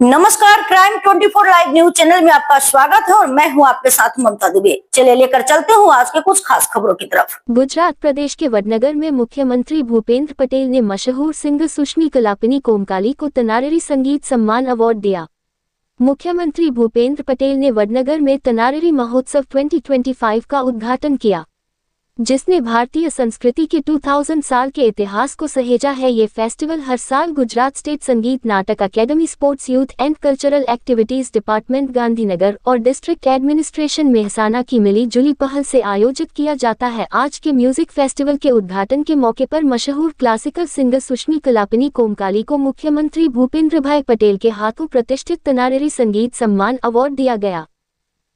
नमस्कार, crime 24 live news channel में आपका स्वागत है और मैं हूं आपके साथ ममता दुबे। चलिए लेकर चलते हूं आज के कुछ खास खबरों की तरफ। गुजरात प्रदेश के वडनगर में मुख्यमंत्री भूपेंद्र पटेल ने मशहूर सिंगर सुष्मी कलापिनी कोमकाली को तनारेरी संगीत सम्मान अवार्ड दिया। मुख्यमंत्री भूपेंद्र पटेल ने वडनगर में तनारेरी महोत्सव 2025 का उद्घाटन किया, जिसने भारतीय संस्कृति के 2000 साल के इतिहास को सहेजा है। ये फेस्टिवल हर साल गुजरात स्टेट संगीत नाटक academy, sports, youth and cultural activities department Gandhinagar और डिस्ट्रिक्ट एडमिनिस्ट्रेशन मेहसाना की मिली जुली पहल से आयोजित किया जाता है। आज के म्यूजिक फेस्टिवल के उद्घाटन के मौके पर मशहूर क्लासिकल सिंगर सुष्मी कलापिनी कोमकाली को मुख्यमंत्री भूपेंद्र भाई पटेल के हाथों प्रतिष्ठित तनारेरी संगीत सम्मान अवार्ड दिया गया।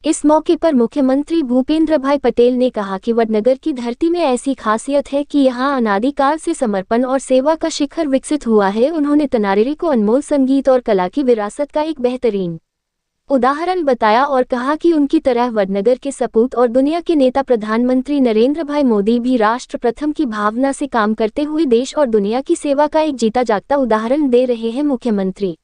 इस मौके पर मुख्यमंत्री भूपेंद्र भाई पटेल ने कहा कि वडनगर की धरती में ऐसी खासियत है कि यहाँ अनादिकाल से समर्पण और सेवा का शिखर विकसित हुआ है। उन्होंने तनारेरी को अनमोल संगीत और कला की विरासत का एक बेहतरीन उदाहरण बताया और कहा कि उनकी तरह वडनगर के सपूत और दुनिया के नेता प्रधानमंत्री नरेंद्र भाई मोदी भी राष्ट्र प्रथम की भावना से काम करते हुए देश और दुनिया की सेवा का एक जीता जागता उदाहरण दे रहे हैं। मुख्यमंत्री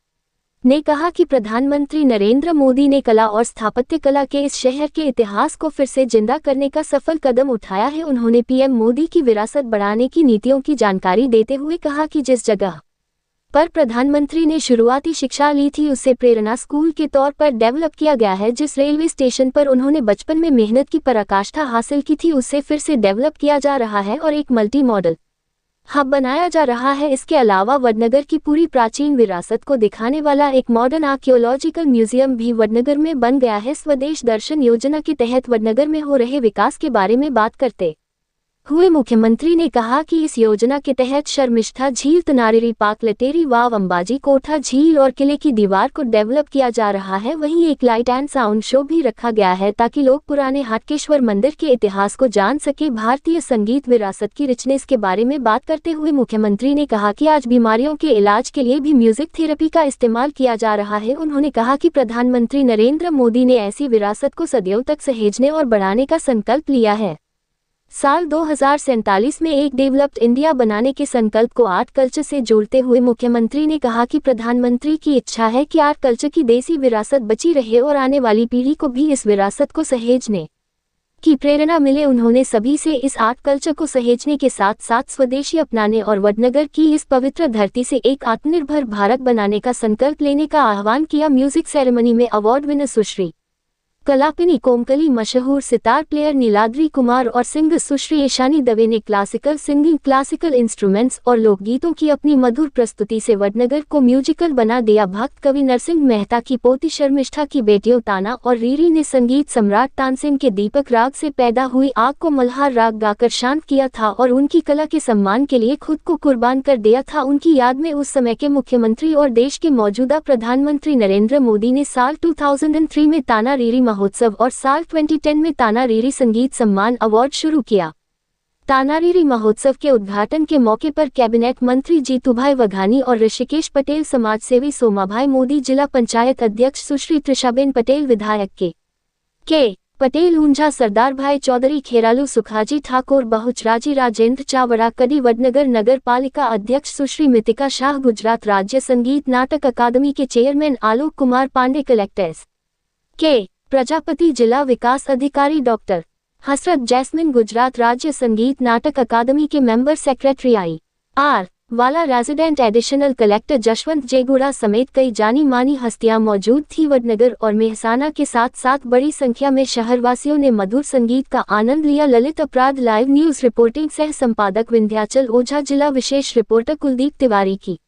ने कहा कि प्रधानमंत्री नरेंद्र मोदी ने कला और स्थापत्य कला के इस शहर के इतिहास को फिर से जिंदा करने का सफल कदम उठाया है। उन्होंने पीएम मोदी की विरासत बढ़ाने की नीतियों की जानकारी देते हुए कहा कि जिस जगह पर प्रधानमंत्री ने शुरुआती शिक्षा ली थी उसे प्रेरणा स्कूल के तौर पर डेवलप किया गया है। जिस रेलवे स्टेशन पर उन्होंने बचपन में मेहनत की पराकाष्ठा हासिल की थी उसे फिर से डेवलप किया जा रहा है और एक मल्टी मॉडल हब बनाया जा रहा है। इसके अलावा वडनगर की पूरी प्राचीन विरासत को दिखाने वाला एक मॉडर्न आर्कियोलॉजिकल म्यूजियम भी वडनगर में बन गया है। स्वदेश दर्शन योजना के तहत वडनगर में हो रहे विकास के बारे में बात करते हुए मुख्यमंत्री ने कहा कि इस योजना के तहत शर्मिष्ठा झील, तनारेरी पार्क, लटेरी वाव, अंबाजी कोठा झील और किले की दीवार को डेवलप किया जा रहा है। वहीं एक लाइट एंड साउंड शो भी रखा गया है ताकि लोग पुराने हाटकेश्वर मंदिर के इतिहास को जान सके। भारतीय संगीत विरासत की रिचनेस के बारे में बात करते हुए मुख्यमंत्री ने कहा कि आज बीमारियों के इलाज के लिए भी म्यूजिक थेरेपी का इस्तेमाल किया जा रहा है। उन्होंने कहा कि प्रधानमंत्री नरेंद्र मोदी ने ऐसी विरासत को सदियों तक सहेजने और बढ़ाने का संकल्प लिया है। साल 2047 में एक डेवलप्ड इंडिया बनाने के संकल्प को आर्ट कल्चर से जोड़ते हुए मुख्यमंत्री ने कहा कि प्रधानमंत्री की इच्छा है कि आर्ट कल्चर की देसी विरासत बची रहे और आने वाली पीढ़ी को भी इस विरासत को सहेजने की प्रेरणा मिले। उन्होंने सभी से इस आर्ट कल्चर को सहेजने के साथ साथ स्वदेशी अपनाने और वडनगर की इस पवित्र धरती से एक आत्मनिर्भर भारत बनाने का संकल्प लेने का आह्वान किया। म्यूजिक सेरेमनी में अवार्ड विनर सुश्री कलापिनी कोमकली, मशहूर सितार प्लेयर नीलाद्री कुमार और सिंगर सुश्री ईशानी दवे ने क्लासिकल सिंगिंग, क्लासिकल इंस्ट्रूमेंट्स और लोकगीतों की अपनी मधुर प्रस्तुति से वडनगर को म्यूजिकल बना दिया। भक्त कवि नरसिंह मेहता की पोती शर्मिष्ठा की बेटियों ताना और रीरी ने संगीत सम्राट तानसेन के दीपक राग से पैदा हुई आग को मल्हार राग गाकर शांत किया था और उनकी कला के सम्मान के लिए खुद को कुर्बान कर दिया था। उनकी याद में उस समय के मुख्यमंत्री और देश के मौजूदा प्रधानमंत्री नरेंद्र मोदी ने साल 2003 में ताना रीरी महोत्सव और साल 2010 में तानारीरी संगीत सम्मान अवार्ड शुरू किया। तानारीरी महोत्सव के उद्घाटन के मौके पर कैबिनेट मंत्री जीतूभाई वघानी और ऋषिकेश पटेल, समाजसेवी सोमाभाई मोदी, जिला पंचायत अध्यक्ष सुश्री त्रिषाबेन पटेल, विधायक के पटेल ऊंझा, सरदार भाई चौधरी, खेरालू सुखाजी ठाकुर, बहुचराजी राजेंद्र चावड़ा, कडी, वडनगर नगर पालिका अध्यक्ष सुश्री मितिका शाह, गुजरात राज्य संगीत नाटक अकादमी के चेयरमैन आलोक कुमार पांडे, कलेक्टर्स के प्रजापति, जिला विकास अधिकारी डॉक्टर हसरत जैस्मिन, गुजरात राज्य संगीत नाटक अकादमी के मेंबर सेक्रेटरी IR वाला, रेजिडेंट एडिशनल कलेक्टर जशवंत जेगुड़ा समेत कई जानी मानी हस्तियां मौजूद थी। वडनगर और मेहसाना के साथ साथ बड़ी संख्या में शहरवासियों ने मधुर संगीत का आनंद लिया। ललित अपराध लाइव न्यूज रिपोर्टिंग सह संपादक विंध्याचल ओझा, जिला विशेष रिपोर्टर कुलदीप तिवारी की।